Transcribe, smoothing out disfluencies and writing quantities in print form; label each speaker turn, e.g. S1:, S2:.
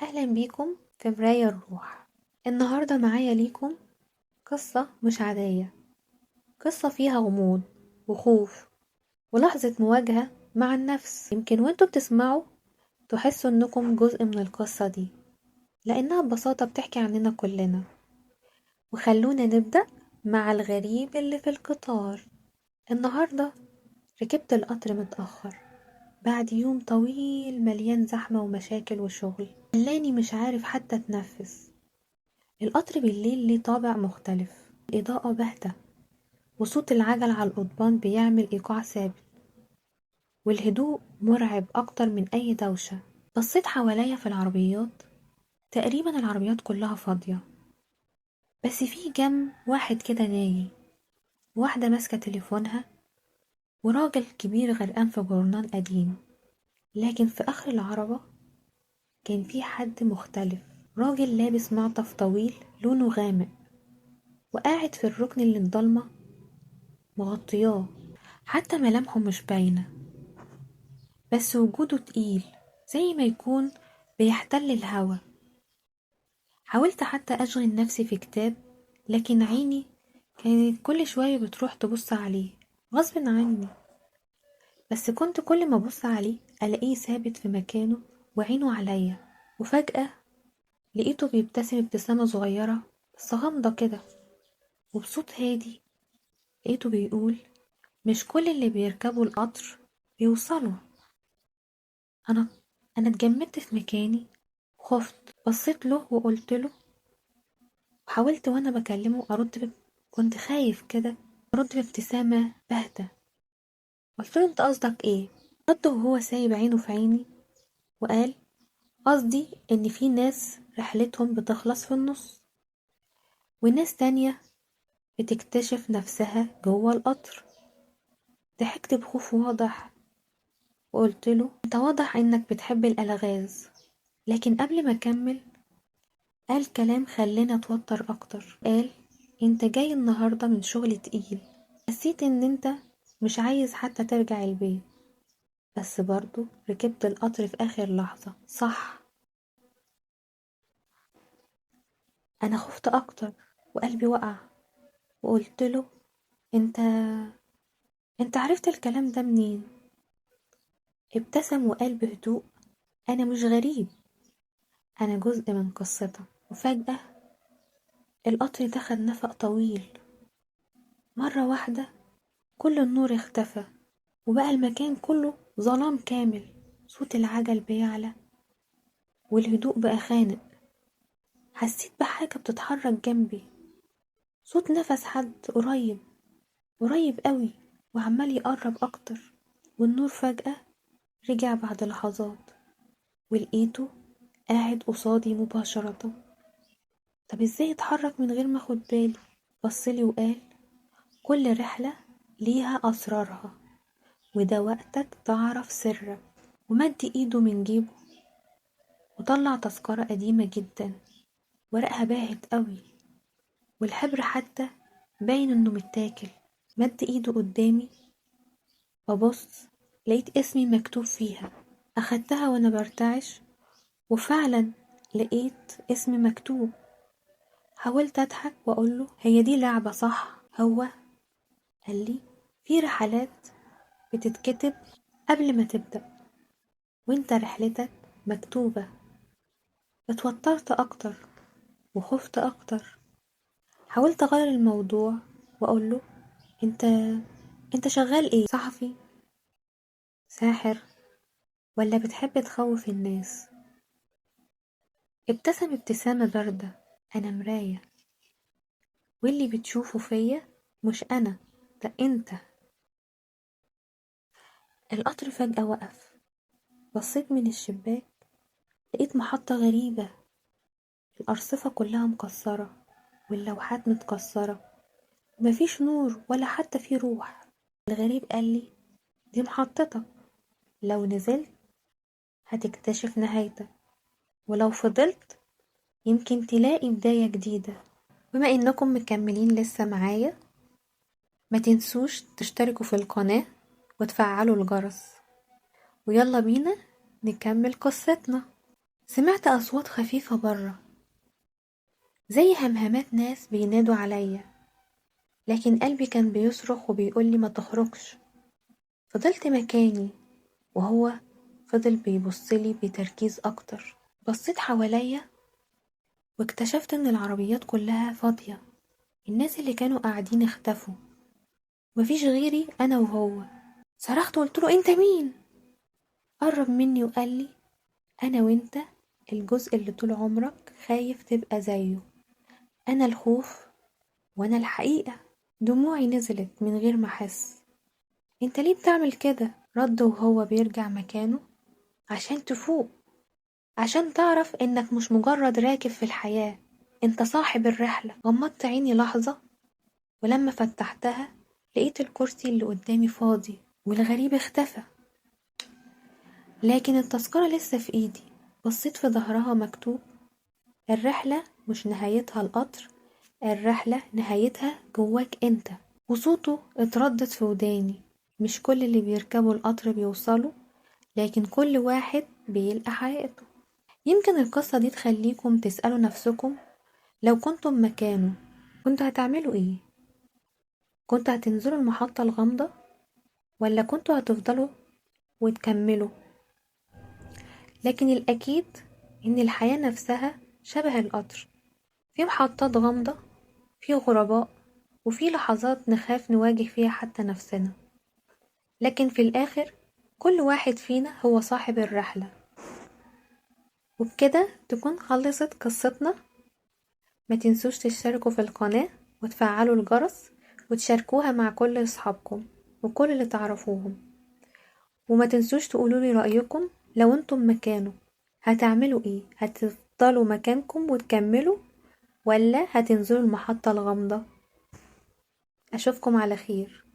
S1: أهلا بيكم في مراية الروح. النهاردة معايا ليكم قصة مش عادية، قصة فيها غموض وخوف ولحظة مواجهة مع النفس. يمكن وانتوا بتسمعوا تحسوا انكم جزء من القصة دي، لأنها ببساطة بتحكي عننا كلنا. وخلونا نبدأ مع الغريب اللي في القطار. النهاردة ركبت القطر متأخر بعد يوم طويل مليان زحمة ومشاكل وشغل، خلاني مش عارف حتى اتنفس. القطر بالليل ليه طابع مختلف، الإضاءة باهتة وصوت العجل على القضبان بيعمل إيقاع ثابت، والهدوء مرعب أكتر من أي دوشة. بصيت حواليا في العربيات، تقريبا العربيات كلها فاضية، بس في جنب واحد كده نايم، واحدة ماسكة تليفونها، وراجل كبير غرقان في جورنان قديم. لكن في آخر العربة كان في حد مختلف، راجل لابس معطف طويل لونه غامق، وقاعد في الركن اللي الضلمة مغطياه، حتى ملامحه مش باينة، بس وجوده تقيل زي ما يكون بيحتل الهوا. حاولت حتى أشغل نفسي في كتاب، لكن عيني كانت كل شوية بتروح تبص عليه غصب عني. بس كنت كل ما أبص عليه ألاقيه ثابت في مكانه وعينه عليا. وفجأة لقيته بيبتسم ابتسامة صغيرة بس غامضة كده، وبصوت هادي لقيته بيقول: مش كل اللي بيركبوا القطر بيوصلوا. انا انا اتجمدت في مكاني، خفت، بصيت له وقلت له، وحاولت وانا بكلمه كنت خايف كده ارد بابتسامة باهتة. قلت له: انت قصدك ايه؟ رد وهو سايب عينه في عيني وقال: قصدي ان في ناس رحلتهم بتخلص في النص، وناس تانية بتكتشف نفسها جوه القطر. ضحكت بخوف واضح وقلت له: انت واضح انك بتحب الالغاز. لكن قبل ما اكمل قال كلام خلاني اتوتر اكتر. قال: انت جاي النهاردة من شغل تقيل، حسيت ان انت مش عايز حتى ترجع البيت، بس برضو ركبت القطر في اخر لحظة. صح. انا خفت اكتر وقلبي وقع، وقلت له: انت انت عرفت الكلام ده منين؟ ابتسم وقال بهدوء: انا مش غريب، انا جزء من قصتك. وفجأة القطر دخل نفق طويل، مرة واحدة كل النور اختفى وبقى المكان كله ظلام كامل. صوت العجل بيعلى والهدوء بقى خانق. حسيت بحاجة بتتحرك جنبي، صوت نفس حد قريب، قريب قوي، وعمال يقرب أكتر. والنور فجأة رجع بعد لحظات، ولقيته قاعد قصادي مباشرة. طب ازاي اتحرك من غير ما اخد بالي؟ بصلي وقال: كل رحلة ليها أسرارها، وده وقتك تعرف سرك. ومد ايده من جيبه وطلع تذكرة قديمة جدا، ورقها باهت قوي، والحبر حتى باين انه متاكل. مد ايده قدامي، ببص لقيت اسمي مكتوب فيها. اخدتها وانا برتعش، وفعلا لقيت اسمي مكتوب. حاولت اضحك واقول له: هي دي لعبة صح؟ هو قال لي: في رحلات بتتكتب قبل ما تبدأ، وانت رحلتك مكتوبة. اتوترت اكتر وخفت اكتر. حاولت اغير الموضوع واقول له: انت انت شغال ايه؟ صحفي؟ ساحر؟ ولا بتحب تخوف الناس؟ ابتسم ابتسامة باردة: انا مراية، واللي بتشوفه فيا مش انا، ده انت. القطر فجأة وقف، بصيت من الشباك لقيت محطة غريبة، الأرصفة كلها مكسرة واللوحات متكسرة، مفيش نور ولا حتى في روح. الغريب قال لي: دي محطتك، لو نزلت هتكتشف نهايتك، ولو فضلت يمكن تلاقي بداية جديدة. بما انكم مكملين لسه معايا، ما تنسوش تشتركوا في القناة وتفعلوا الجرس، ويلا بينا نكمل قصتنا. سمعت أصوات خفيفة برا، زي همهمات ناس بينادوا عليا، لكن قلبي كان بيصرخ وبيقولي ما تخرجش. فضلت مكاني وهو فضل بيبصلي بتركيز أكتر. بصيت حواليا واكتشفت إن العربيات كلها فاضية، الناس اللي كانوا قاعدين اختفوا، مفيش غيري أنا وهو. صرخت وقلتله أنت مين؟ قرب مني وقالي أنا وأنت الجزء اللي طول عمرك خايف تبقى زيه. أنا الخوف وأنا الحقيقة. دموعي نزلت من غير ما أحس. أنت ليه بتعمل كده؟ رد وهو بيرجع مكانه. عشان تفوق، عشان تعرف إنك مش مجرد راكب في الحياة، أنت صاحب الرحلة. غمضت عيني لحظة، ولما فتحتها لقيت الكرسي اللي قدامي فاضي والغريب اختفى، لكن التذكرة لسه في ايدي. بصيت في ظهرها مكتوب الرحلة مش نهايتها القطر، الرحلة نهايتها جواك انت. وصوته اتردد في وداني، مش كل اللي بيركبوا القطر بيوصلوا، لكن كل واحد بيلقى حقيقته. يمكن القصة دي تخليكم تسألوا نفسكم لو كنتم مكانه كنتوا هتعملوا ايه؟ كنتوا هتنزلوا المحطة الغامضة ولا كنتوا هتفضلوا وتكملوا؟ لكن الأكيد إن الحياة نفسها شبه القطر، في محطات غامضة، في غرباء، وفي لحظات نخاف نواجه فيها حتى نفسنا، لكن في الآخر كل واحد فينا هو صاحب الرحلة. وبكده تكون خلصت قصتنا. ما تنسوش تشتركوا في القناة وتفعلوا الجرس وتشاركوها مع كل أصحابكم وكل اللي تعرفوهم. وما تنسوش تقولولي رأيكم لو انتم مكانه هتعملوا ايه؟ هتفضلوا مكانكم وتكملوا ولا هتنزلوا المحطة الغامضة؟ أشوفكم على خير.